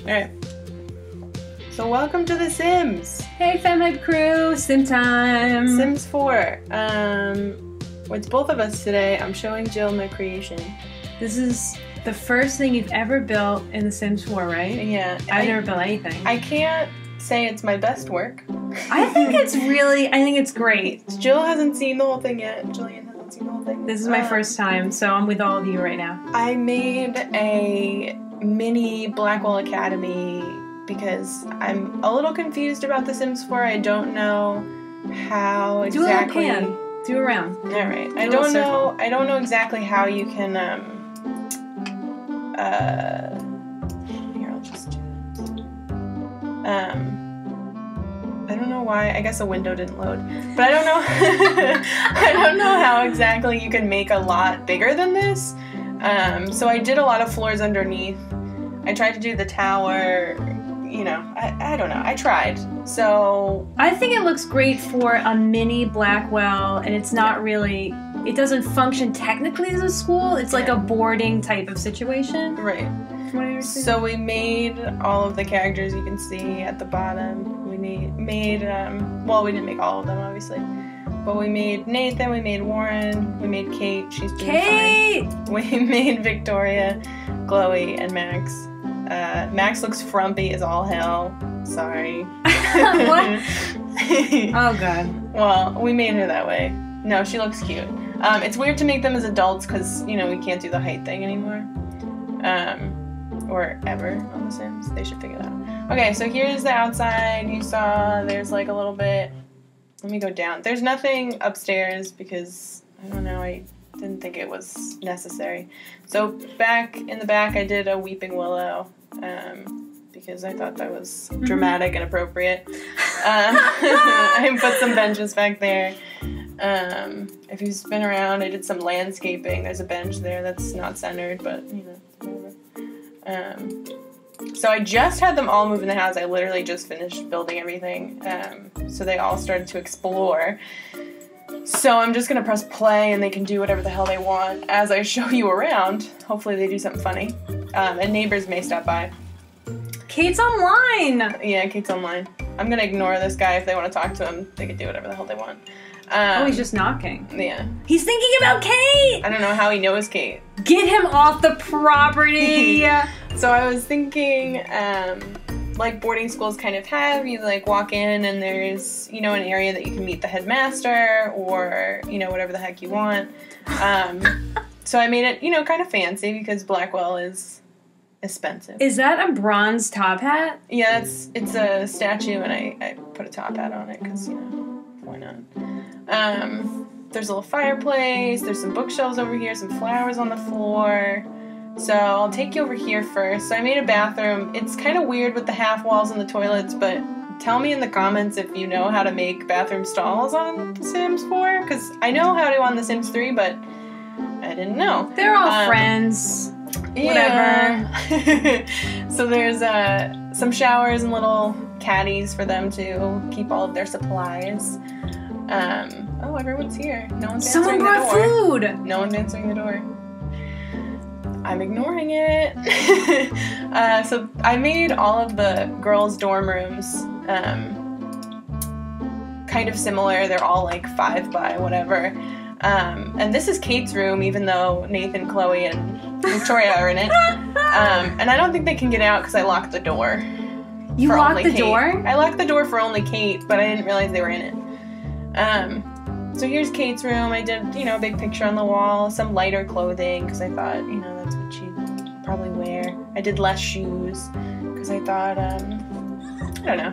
Alright. So welcome to The Sims. Hey FemHype crew, Sim time. Sims 4. It's both of us today. I'm showing Jill my creation. This is the first thing you've ever built in The Sims 4, right? Yeah. I've never built anything. I can't say it's my best work. I think it's great. Jill hasn't seen the whole thing yet. Jillian hasn't seen the whole thing. This is my first time, so I'm with all of you right now. I made a mini Blackwell Academy because I'm a little confused about The Sims 4. I don't know how exactly. Do a round. All right. I don't know exactly how you can. Here, I'll just do this. I don't know why. I guess a window didn't load, but I don't know. I don't know how exactly you can make a lot bigger than this. So I did a lot of floors underneath. I tried to do the tower. You know, I don't know. I tried. So I think it looks great for a mini Blackwell, and it's not really. It doesn't function technically as a school. It's like a boarding type of situation. Right. So we made all of the characters you can see at the bottom. We made well, we didn't make all of them, obviously. But we made Nathan, we made Warren, we made Kate, she's doing fine. We made Victoria, Chloe, and Max. Max looks frumpy as all hell. Sorry. What? Oh, God. Well, we made her that way. No, she looks cute. It's weird to make them as adults because, you know, we can't do the height thing anymore. Or ever on The Sims. They should figure that out. Okay, so here's the outside. You saw there's like a little bit. Let me go down. There's nothing upstairs because, I don't know, I didn't think it was necessary. So back in the back, I did a weeping willow because I thought that was dramatic and appropriate. I put some benches back there. If you spin around, I did some landscaping. There's a bench there that's not centered, but, you know, whatever. So I just had them all move in the house. I literally just finished building everything. So they all started to explore. So I'm just going to press play and they can do whatever the hell they want as I show you around. Hopefully they do something funny. And neighbors may stop by. Kate's online! Yeah, Kate's online. I'm going to ignore this guy. If they want to talk to him, they can do whatever the hell they want. Oh, he's just knocking. Yeah. He's thinking about Kate! I don't know how he knows Kate. Get him off the property! So I was thinking, like boarding schools kind of have, you like walk in and there's, you know, an area that you can meet the headmaster or, you know, whatever the heck you want. So I made it, you know, kind of fancy because Blackwell is expensive. Is that a bronze top hat? Yeah, it's a statue and I put a top hat on it because, you know, why not? There's a little fireplace, there's some bookshelves over here, some flowers on the floor. So I'll take you over here first. So I made a bathroom. It's kind of weird with the half walls and the toilets, but tell me in the comments if you know how to make bathroom stalls on The Sims 4, because I know how to on The Sims 3, but I didn't know. They're all friends. Yeah. Whatever. So there's some showers and little caddies for them to keep all of their supplies. Oh, everyone's here. No one's answering the door. Someone brought food! No one's answering the door. I'm ignoring it. So I made all of the girls' dorm rooms kind of similar. They're all like 5 by whatever. And this is Kate's room, even though Nathan, Chloe, and Victoria are in it. And I don't think they can get out because I locked the door. You locked the door? I locked the door for only Kate, but I didn't realize they were in it. So here's Kate's room. I did, you know, a big picture on the wall, some lighter clothing, because I thought, you know, that's what she'd probably wear. I did less shoes, because I thought, I don't know.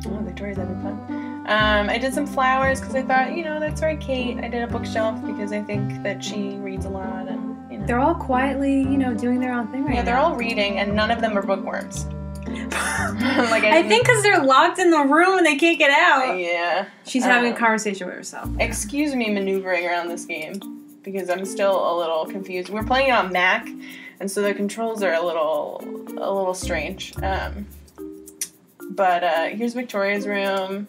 Oh, Victoria's having fun. I did some flowers, because I thought, you know, that's right, Kate. I did a bookshelf, because I think that she reads a lot, and, you know. They're all quietly, you know, doing their own thing right now. Yeah, they're all reading, and none of them are bookworms. Like I think because they're locked in the room and they can't get out. Yeah. She's having a conversation with herself. Excuse me maneuvering around this game because I'm still a little confused. We're playing it on Mac, and so the controls are a little strange. But here's Victoria's room.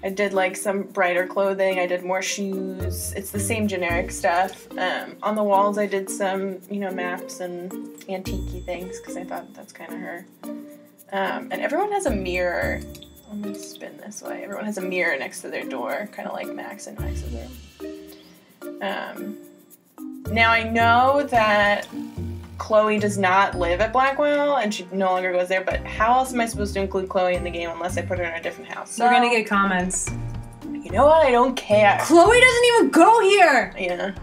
I did like some brighter clothing. I did more shoes. It's the same generic stuff. On the walls, I did some, maps and antique-y things because I thought that's kind of her. And everyone has a mirror. Let me spin this way. Everyone has a mirror next to their door, kind of like Max in Max's room. Now I know that Chloe does not live at Blackwell, and she no longer goes there, but how else am I supposed to include Chloe in the game unless I put her in a different house? So, we're gonna get comments. You know what? I don't care. Chloe doesn't even go here! Yeah.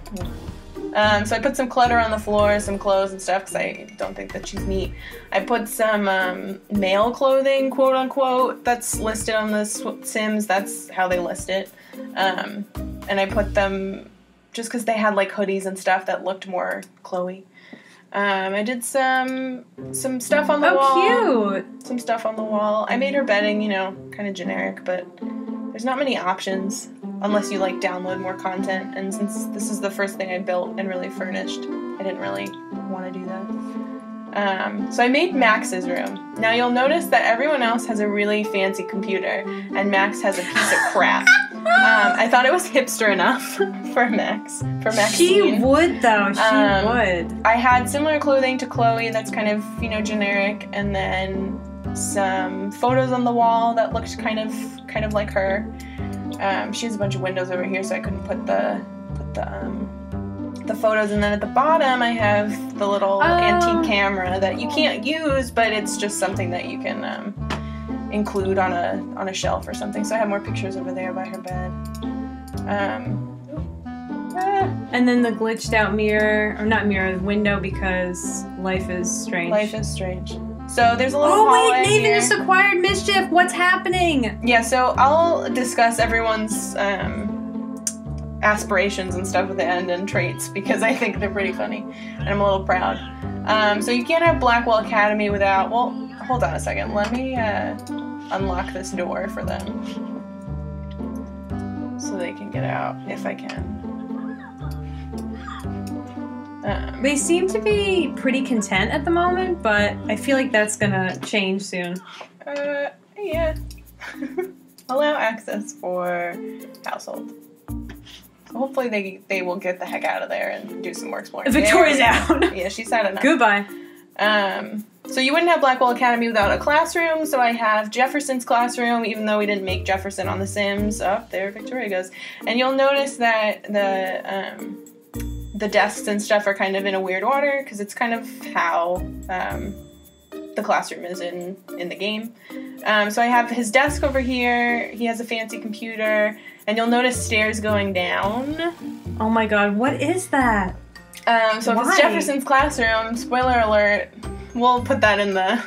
So I put some clutter on the floor, some clothes and stuff, because I don't think that she's neat. I put some male clothing, quote unquote, that's listed on the Sims. That's how they list it. And I put them just because they had like hoodies and stuff that looked more Chloe. I did some stuff on the wall. Oh, cute! Some stuff on the wall. I made her bedding, kind of generic, but there's not many options unless you like download more content. And since this is the first thing I built and really furnished, I didn't really want to do that. So I made Max's room. Now you'll notice that everyone else has a really fancy computer, and Max has a piece of crap. I thought it was hipster enough for Max. For Maxine. She would though. She would. I had similar clothing to Chloe. That's kind of generic, and then some photos on the wall that looked kind of like her. She has a bunch of windows over here, so I couldn't put the photos. And then at the bottom, I have the little antique camera that you can't use, but it's just something that you can include on a shelf or something. So I have more pictures over there by her bed. And then the glitched out mirror, or not mirror, window, because life is strange. Life is strange. So there's a little hallway Nathan here. just acquired mischief. What's happening? Yeah, so I'll discuss everyone's aspirations and stuff at the end and traits because I think they're pretty funny and I'm a little proud. So you can't have Blackwell Academy without, well, hold on a second. Let me unlock this door for them so they can get out if I can. They seem to be pretty content at the moment, but I feel like that's gonna change soon. Yeah. Allow access for household. So hopefully they will get the heck out of there and do some more exploring. Victoria's out. Yeah, she's had enough. Goodbye. So you wouldn't have Blackwell Academy without a classroom, so I have Jefferson's classroom, even though we didn't make Jefferson on The Sims. Oh, there Victoria goes. And you'll notice that the desks and stuff are kind of in a weird order, because it's kind of how the classroom is in the game. So I have his desk over here, he has a fancy computer, and you'll notice stairs going down. Oh my god, what is that? So if it's Jefferson's classroom, spoiler alert, we'll put that in the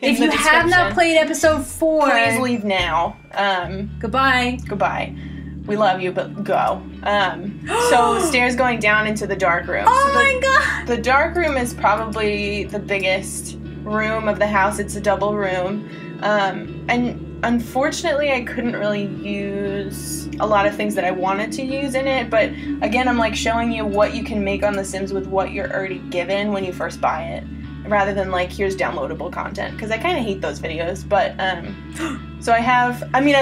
if you have not played episode 4, please leave now. Goodbye. Goodbye. We love you, but go. So stairs going down into the dark room. Oh so my god! The dark room is probably the biggest room of the house. It's a double room. And unfortunately, I couldn't really use a lot of things that I wanted to use in it. But again, I'm like showing you what you can make on The Sims with what you're already given when you first buy it, rather than like, here's downloadable content. Because I kind of hate those videos. But, so I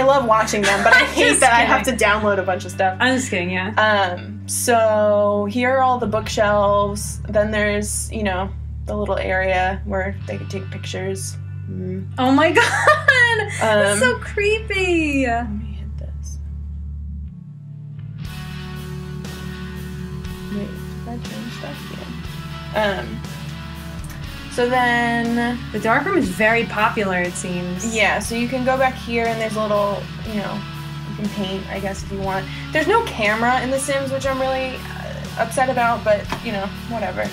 love watching them, but I hate that I have to download a bunch of stuff. I'm just kidding, yeah. So here are all the bookshelves. Then there's, the little area where they could take pictures. Oh my god! That's so creepy! Let me hit this. Wait, did I change stuff? Yeah. So then... The dark room is very popular, it seems. Yeah, so you can go back here and there's a little, you can paint, I guess, if you want. There's no camera in The Sims, which I'm really upset about, but, whatever.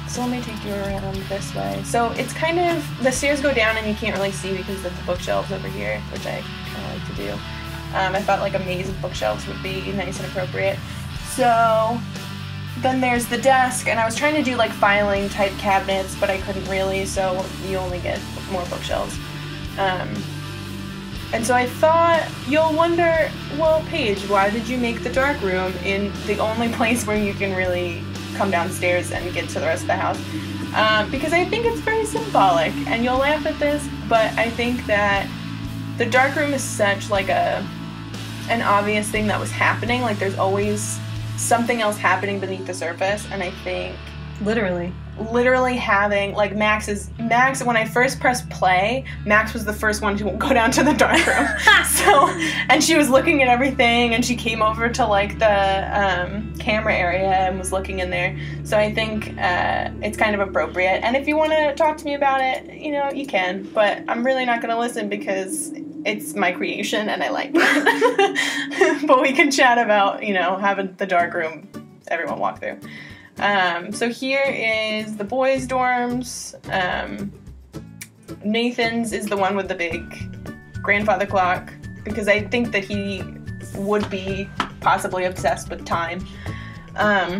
So let me take you around this way. So it's kind of, the stairs go down and you can't really see because of the bookshelves over here, which I kind of like to do. I thought like a maze of bookshelves would be nice and appropriate. So then there's the desk, and I was trying to do like filing type cabinets, but I couldn't really, so you only get more bookshelves. And so I thought, you'll wonder, well, Paige, why did you make the dark room in the only place where you can really come downstairs and get to the rest of the house? Because I think it's very symbolic, and you'll laugh at this, but I think that the darkroom is such like an obvious thing that was happening. Like there's always something else happening beneath the surface, and I think literally having like Max, when I first pressed play, Max was the first one to go down to the darkroom. So, and she was looking at everything, and she came over to like the camera area and was looking in there. So I think it's kind of appropriate. And if you want to talk to me about it, you know, you can, but I'm really not going to listen because it's my creation and I like it. But we can chat about, you know, having the darkroom everyone walk through. So here is the boys' dorms. Nathan's is the one with the big grandfather clock, because I think that he would be possibly obsessed with time. I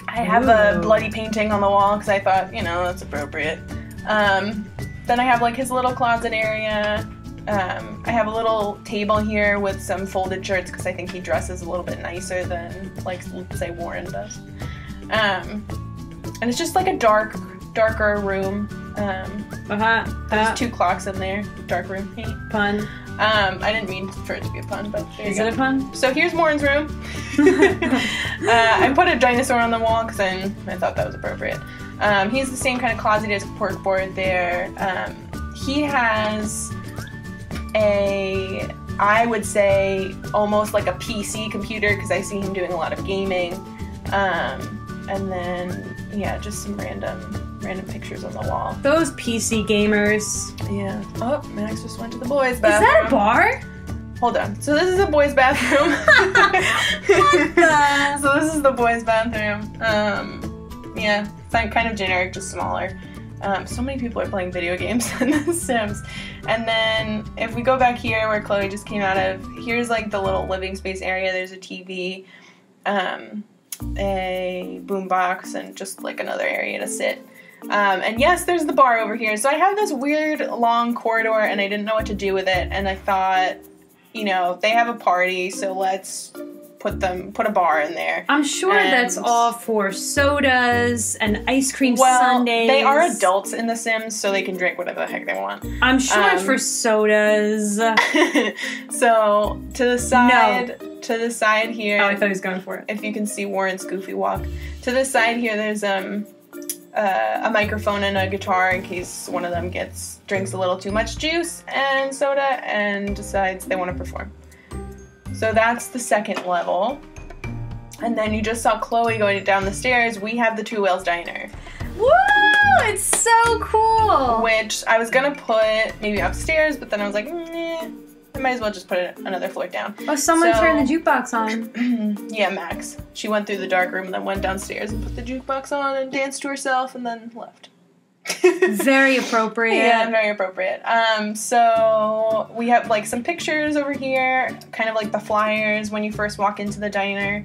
have a bloody painting on the wall because I thought, you know, that's appropriate. Then I have like his little closet area. I have a little table here with some folded shirts because I think he dresses a little bit nicer than, like, let's say Warren does. And it's just like a darker room. There's 2 clocks in there. Dark room. Hey. Pun. I didn't mean for it to be a pun, but there you go. Is it a pun? So here's Warren's room. I put a dinosaur on the wall because I thought that was appropriate. He has the same kind of closet as a corkboard there. He has I would say, almost like a PC computer because I see him doing a lot of gaming. And then, yeah, just some random pictures on the wall. Those PC gamers. Yeah. Oh, Max just went to the boys' bathroom. Is that a bar? Hold on. So this is a boys' bathroom. What the? So this is the boys' bathroom. Yeah, it's kind of generic, just smaller. So many people are playing video games in The Sims. And then if we go back here where Chloe just came out of, here's like the little living space area. There's a TV, a boombox, and just like another area to sit. And yes, there's the bar over here. So I have this weird long corridor and I didn't know what to do with it. And I thought, you know, they have a party, so let's put a bar in there. I'm sure that's all for sodas and ice cream sundaes. They are adults in The Sims, so they can drink whatever the heck they want. I'm sure it's for sodas. So to the side here. Oh, I thought he was going for it. If you can see Warren's goofy walk. To the side here, there's a microphone and a guitar in case one of them drinks a little too much juice and soda and decides they want to perform. So that's the second level. And then you just saw Chloe going down the stairs. We have the Two Whales Diner. Woo! It's so cool! Which I was gonna put maybe upstairs, but then I was like, I might as well just put it another floor down. Oh, someone turned the jukebox on. Yeah, Max. She went through the dark room and then went downstairs and put the jukebox on and danced to herself and then left. Very appropriate. Yeah, very appropriate. So we have like some pictures over here, kind of like the flyers when you first walk into the diner.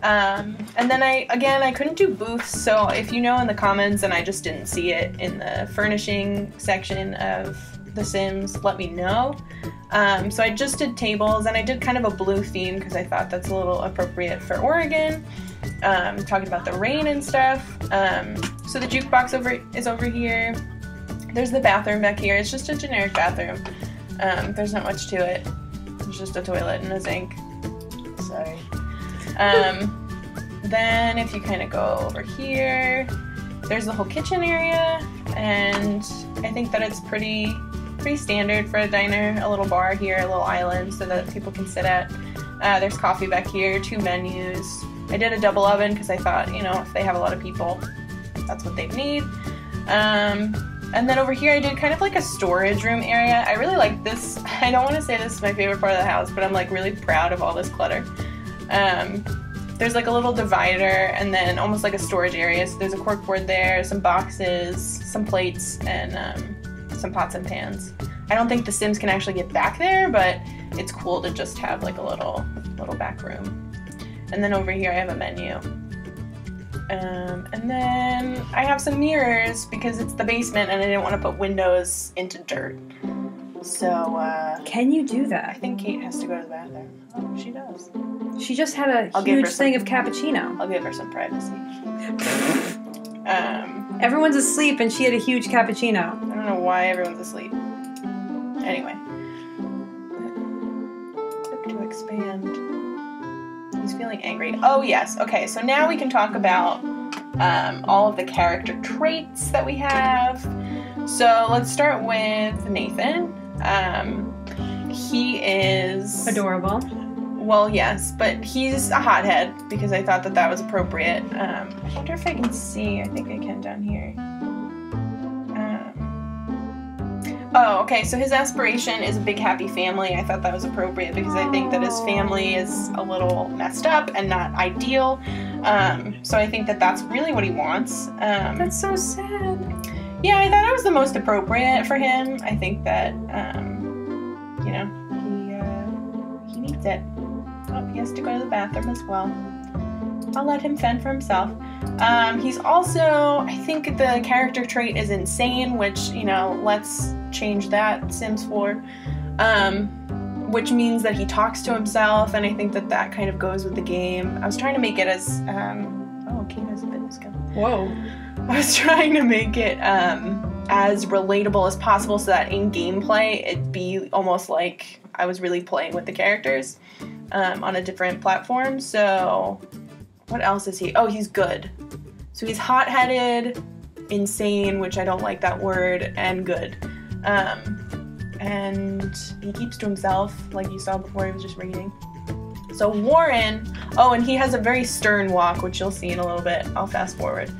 And then I couldn't do booths, so if you know in the comments and I just didn't see it in the furnishing section of The Sims, let me know. So I just did tables, and I did kind of a blue theme because I thought that's a little appropriate for Oregon. Talking about the rain and stuff. So the jukebox is over here. There's the bathroom back here. It's just a generic bathroom. There's not much to it. There's just a toilet and a sink. Sorry. Then if you kind of go over here, there's the whole kitchen area, and I think that it's pretty standard for a diner. A little bar here, a little island so that people can sit at. There's coffee back here, 2 menus. I did a double oven because I thought, you know, if they have a lot of people, that's what they need. And then over here I did kind of like a storage room area. I really like this. I don't want to say this is my favorite part of the house, but I'm like really proud of all this clutter. There's like a little divider and then almost like a storage area. So there's a corkboard there, some boxes, some plates, and some pots and pans. I don't think the Sims can actually get back there, but it's cool to just have like a little back room. And then over here I have a menu. And then I have some mirrors because it's the basement and I didn't want to put windows into dirt. So, can you do that? I think Kate has to go to the bathroom. Oh, she does. She just had a huge thing of cappuccino. I'll give her some privacy. Everyone's asleep and she had a huge cappuccino. I don't know why everyone's asleep. Anyway. expand. He's feeling angry. Oh, yes. Okay, so now we can talk about all of the character traits that we have. So let's start with Nathan. He is... adorable. Well, yes, but he's a hothead because I thought that that was appropriate. I wonder if I can see. I think I can down here. Oh, okay, so his aspiration is a big happy family. I thought that was appropriate because I think that his family is a little messed up and not ideal. So I think that that's really what he wants. That's so sad. Yeah, I thought it was the most appropriate for him. I think that, you know, he needs it. Oh, he has to go to the bathroom as well. I'll let him fend for himself. He's also, I think the character trait is insane, which, you know, let's change that, Sims 4. Which means that he talks to himself, and I think that that kind of goes with the game. I was trying to make it as, oh, Kate has a fitness skill. Whoa. I was trying to make it as relatable as possible so that in gameplay it'd be almost like I was really playing with the characters on a different platform. So what else is he? Oh, he's good. So he's hot-headed, insane, which I don't like that word, and good. And he keeps to himself, like you saw before he was just reading. So Warren, oh, and he has a very stern walk, which you'll see in a little bit. I'll fast forward.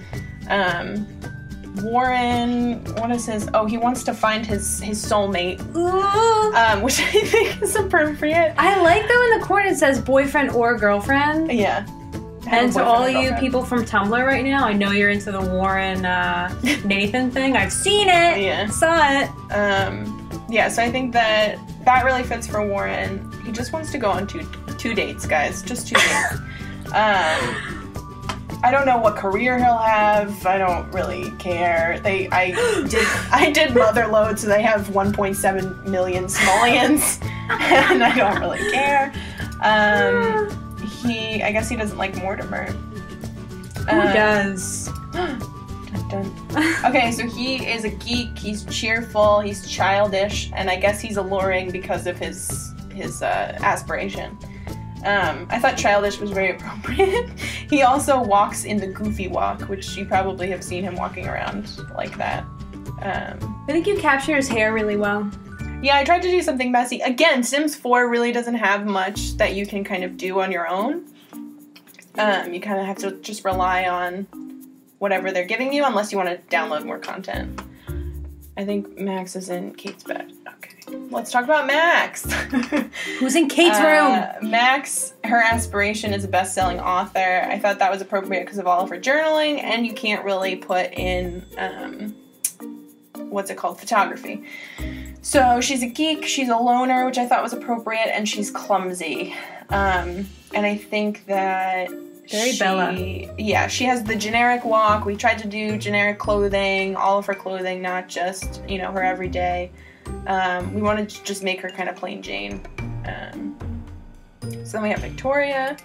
Warren, what is his, oh, he wants to find his soulmate, which I think is appropriate. I like that in the corner it says boyfriend or girlfriend. Yeah. And to all you people from Tumblr right now, I know you're into the Warren Nathan thing. I've seen it. Yeah. Saw it. Yeah, so I think that that really fits for Warren. He just wants to go on two dates, guys. Just 2 dates. I don't know what career he'll have. I don't really care. I did Motherload, so they have 1.7 million simoleons, and I don't really care. I guess he doesn't like Mortimer. Who does? Dun, dun. Okay, so he is a geek. He's cheerful. He's childish, and I guess he's alluring because of his aspiration. I thought childish was very appropriate. He also walks in the goofy walk, which you probably have seen him walking around like that. I think you capture his hair really well. Yeah, I tried to do something messy. Again, Sims 4 really doesn't have much that you can kind of do on your own. You kind of have to just rely on whatever they're giving you, unless you want to download more content. I think Max is in Kate's bed. Okay, let's talk about Max. Who's in Kate's room? Max, her aspiration is a best-selling author. I thought that was appropriate because of all of her journaling, and you can't really put in, what's it called, photography. So she's a geek, she's a loner, which I thought was appropriate, and she's clumsy. And I think that very Bella. Yeah, she has the generic walk. We tried to do generic clothing, all of her clothing, not just, you know, her everyday. We wanted to just make her kind of plain Jane. So then we have Victoria.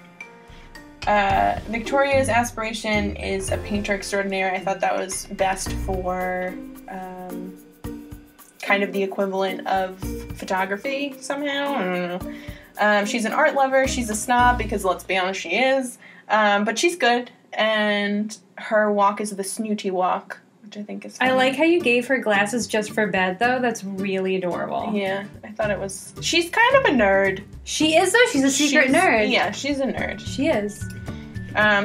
Victoria's aspiration is a painter extraordinaire. I thought that was best for kind of the equivalent of photography somehow. I don't know. She's an art lover. She's a snob because, let's be honest, she is. But she's good, and her walk is the snooty walk, which I think is funny. I like how you gave her glasses just for bed, though. That's really adorable. Yeah, I thought it was... She's kind of a nerd. She is, though. She's a secret nerd. Yeah, she's a nerd. She is.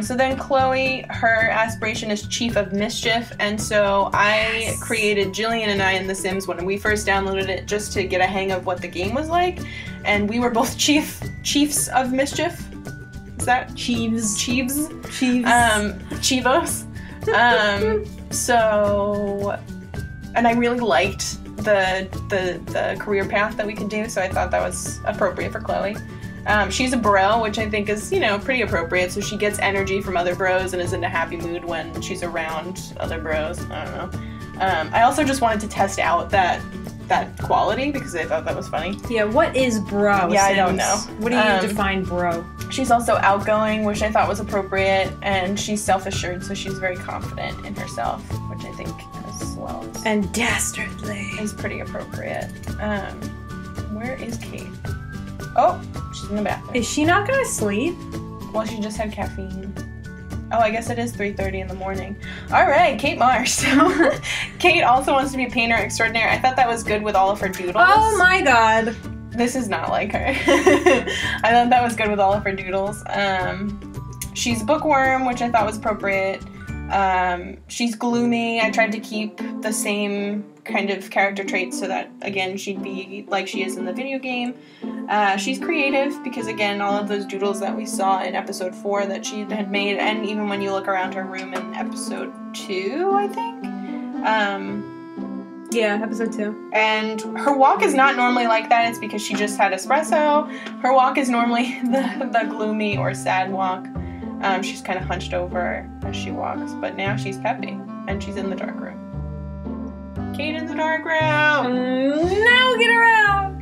So then Chloe, her aspiration is Chief of Mischief, and so I created Jillian and I in The Sims when we first downloaded it just to get a hang of what the game was like, and we were both Chiefs of Mischief. Is that? Chiefs. Chivos. So, and I really liked the career path that we could do, so I thought that was appropriate for Chloe. She's a bro, which I think is, you know, pretty appropriate. So she gets energy from other bros and is in a happy mood when she's around other bros. I don't know. I also just wanted to test out that quality because I thought that was funny. Yeah, what is bro? Yeah, Sims? I don't know. What do you define bro? She's also outgoing, which I thought was appropriate, and she's self-assured, so she's very confident in herself, which I think as well and dastardly is pretty appropriate. Where is Kate? Oh, she's in the bathroom. Is she not gonna sleep? Well, she just had caffeine. Oh, I guess it is 3:30 in the morning. All right, Kate Marsh. So, Kate also wants to be a painter extraordinaire. I thought that was good with all of her doodles. Oh my god. This is not like her. I thought that was good with all of her doodles. She's a bookworm, which I thought was appropriate. She's gloomy. I tried to keep the same kind of character traits so that, again, she'd be like she is in the video game. She's creative because, again, all of those doodles that we saw in episode 4 that she had made, and even when you look around her room in episode 2, I think. Yeah, episode 2. And her walk is not normally like that. It's because she just had espresso. Her walk is normally the gloomy or sad walk. She's kind of hunched over as she walks, but now she's peppy, and she's in the dark room. Kate in the dark room! Now get her out!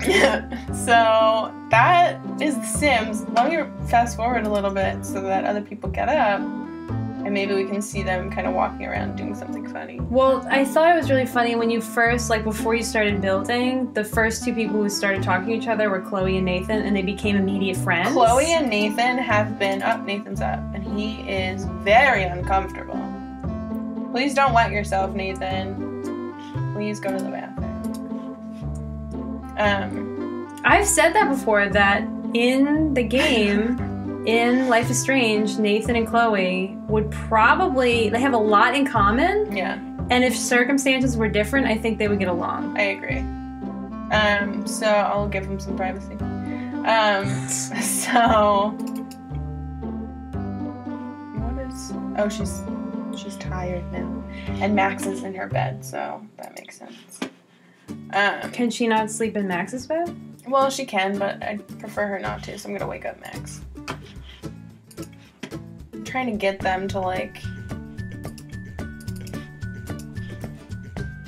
So, that is The Sims. Let me fast forward a little bit so that other people get up, and maybe we can see them kind of walking around doing something funny. Well, I thought it was really funny when you first, like before you started building, the first 2 people who started talking to each other were Chloe and Nathan, and they became immediate friends. Chloe and Nathan have been up. Nathan's up, and he is very uncomfortable. Please don't wet yourself, Nathan. Please go to the bathroom. I've said that before, that in the game, in Life is Strange, Nathan and Chloe would probably, they have a lot in common. Yeah. And if circumstances were different, I think they would get along. I agree. So I'll give him some privacy. So what is? Oh, she's tired now, and Max is in her bed, so that makes sense. Can she not sleep in Max's bed? Well, she can, but I'd prefer her not to, so I'm gonna wake up Max. I'm trying to get them to, like,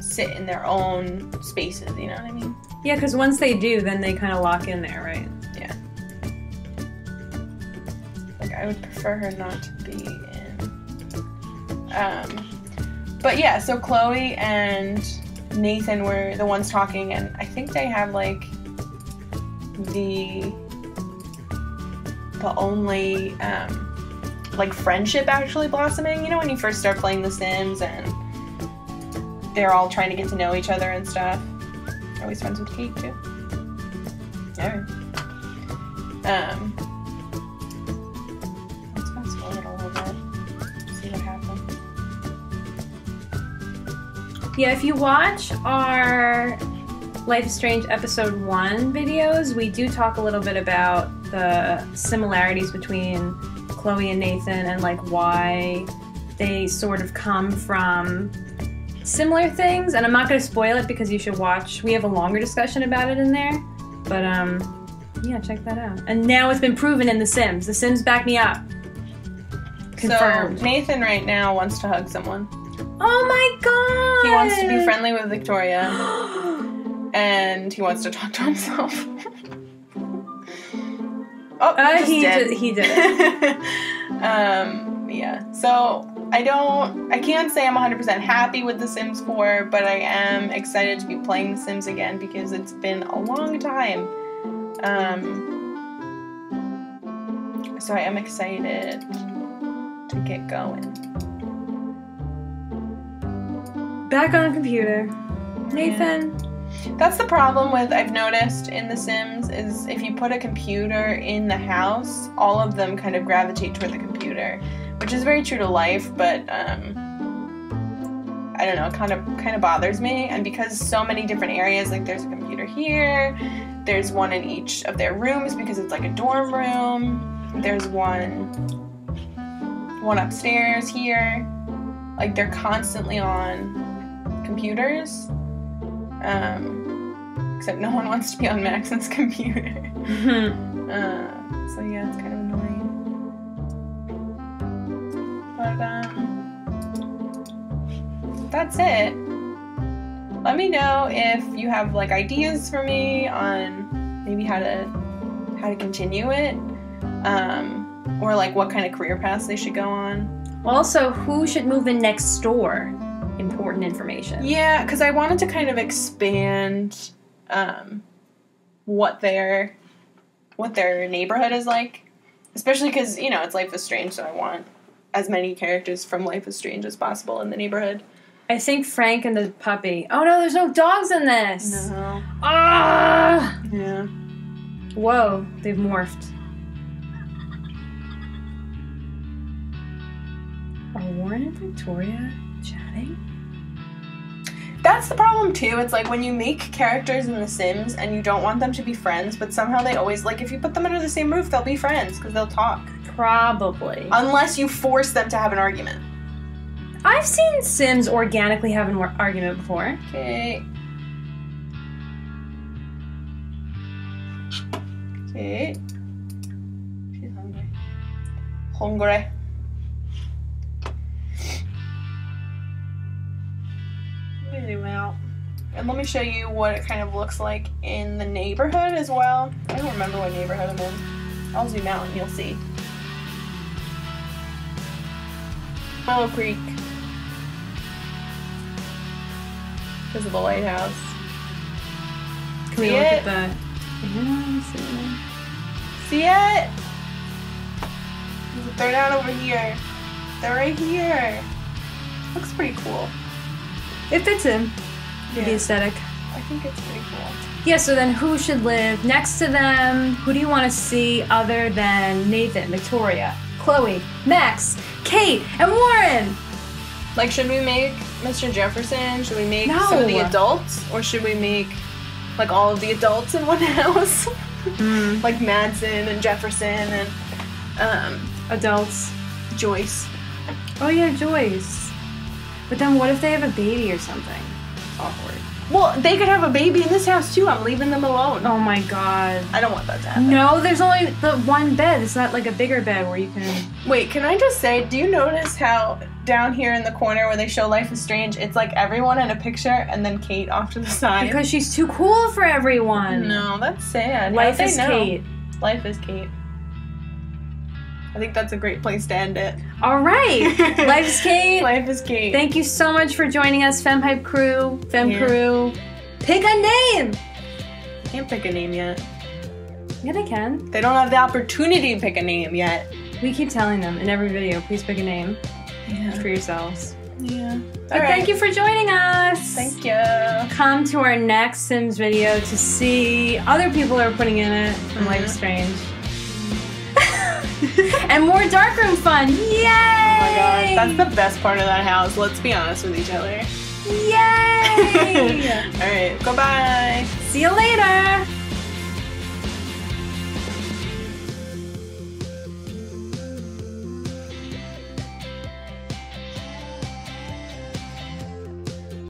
sit in their own spaces, you know what I mean? Yeah, because once they do, then they kind of lock in there, right? Yeah. Like, I would prefer her not to be in. But yeah, so Chloe and Nathan were the ones talking, and I think they have, like, the only, like, friendship actually blossoming. You know, when you first start playing The Sims and they're all trying to get to know each other and stuff. Always friends with Kate, too. Yeah. Let's fast forward a little bit. See what happens. Yeah, if you watch our Life is Strange episode 1 videos, we do talk a little bit about the similarities between Chloe and Nathan and, like, why they sort of come from similar things. And I'm not going to spoil it because you should watch. We have a longer discussion about it in there. But, yeah, check that out. And now it's been proven in The Sims. The Sims back me up. Confirmed. So, Nathan right now wants to hug someone. Oh my god! He wants to be friendly with Victoria. And he wants to talk to himself. Oh, he did it. Yeah. So I can't say I'm 100% happy with The Sims 4, but I am excited to be playing The Sims again because it's been a long time. So I am excited to get going. Back on the computer. Nathan. Yeah. That's the problem with, I've noticed in The Sims, is if you put a computer in the house, all of them kind of gravitate toward the computer, which is very true to life, but I don't know, it kind of bothers me. And because so many different areas, like there's a computer here, there's one in each of their rooms because it's like a dorm room, there's one upstairs here, like they're constantly on computers. Except no one wants to be on Maxon's computer. So yeah, it's kind of annoying. But that's it. Let me know if you have, like, ideas for me on maybe how to continue it, or like what kind of career paths they should go on. Also, who should move in next door? Important information. Yeah, because I wanted to kind of expand what their what their neighborhood is like. Especially because, you know, it's Life is Strange, so I want as many characters from Life is Strange as possible in the neighborhood. I think Frank and the puppy. Oh no, there's no dogs in this! No. Ah! Yeah. Whoa, they've morphed. Are Warren and Victoria chatting? That's the problem, too. It's like when you make characters in The Sims and you don't want them to be friends, but somehow they always, like, if you put them under the same roof, they'll be friends because they'll talk. Probably. Unless you force them to have an argument. I've seen Sims organically have an argument before. Okay. Okay. She's hungry. Hungry. Let me zoom out. And let me show you what it kind of looks like in the neighborhood as well. I don't remember what neighborhood I'm in. I'll zoom out and you'll see. Willow Creek. Because of the lighthouse. Can we look at the... Yeah, see it? They're down over here. They're right here. Looks pretty cool. It fits in with the aesthetic. I think it's pretty cool. Yeah, so then who should live next to them? Who do you want to see other than Nathan, Victoria, Chloe, Max, Kate, and Warren? Like, should we make Mr. Jefferson? Should we make some of the adults? Or should we make, like, all of the adults in one house? Like Madsen and Jefferson and, adults. Joyce. Oh, yeah, Joyce. But then what if they have a baby or something? Awkward. Well, they could have a baby in this house, too. I'm leaving them alone. Oh, my God. I don't want that to happen. No, there's only the one bed. It's not like a bigger bed where you can... Wait, can I just say, do you notice how down here in the corner where they show Life is Strange, it's like everyone in a picture and then Kate off to the side? Because she's too cool for everyone. No, that's sad. Life is Kate. Life is Kate. I think that's a great place to end it. All right. Life is Kate. Life is Kate. Thank you so much for joining us, FemHype crew. Crew. Pick a name. I can't pick a name yet. Yeah, they can. They don't have the opportunity to pick a name yet. We keep telling them in every video, please pick a name for yourselves. Yeah. But thank you for joining us. Thank you. Come to our next Sims video to see other people are putting in it from Life is Strange. And more darkroom fun! Yay! Oh my gosh, that's the best part of that house. Let's be honest with each other. Yay! Alright, goodbye! See you later!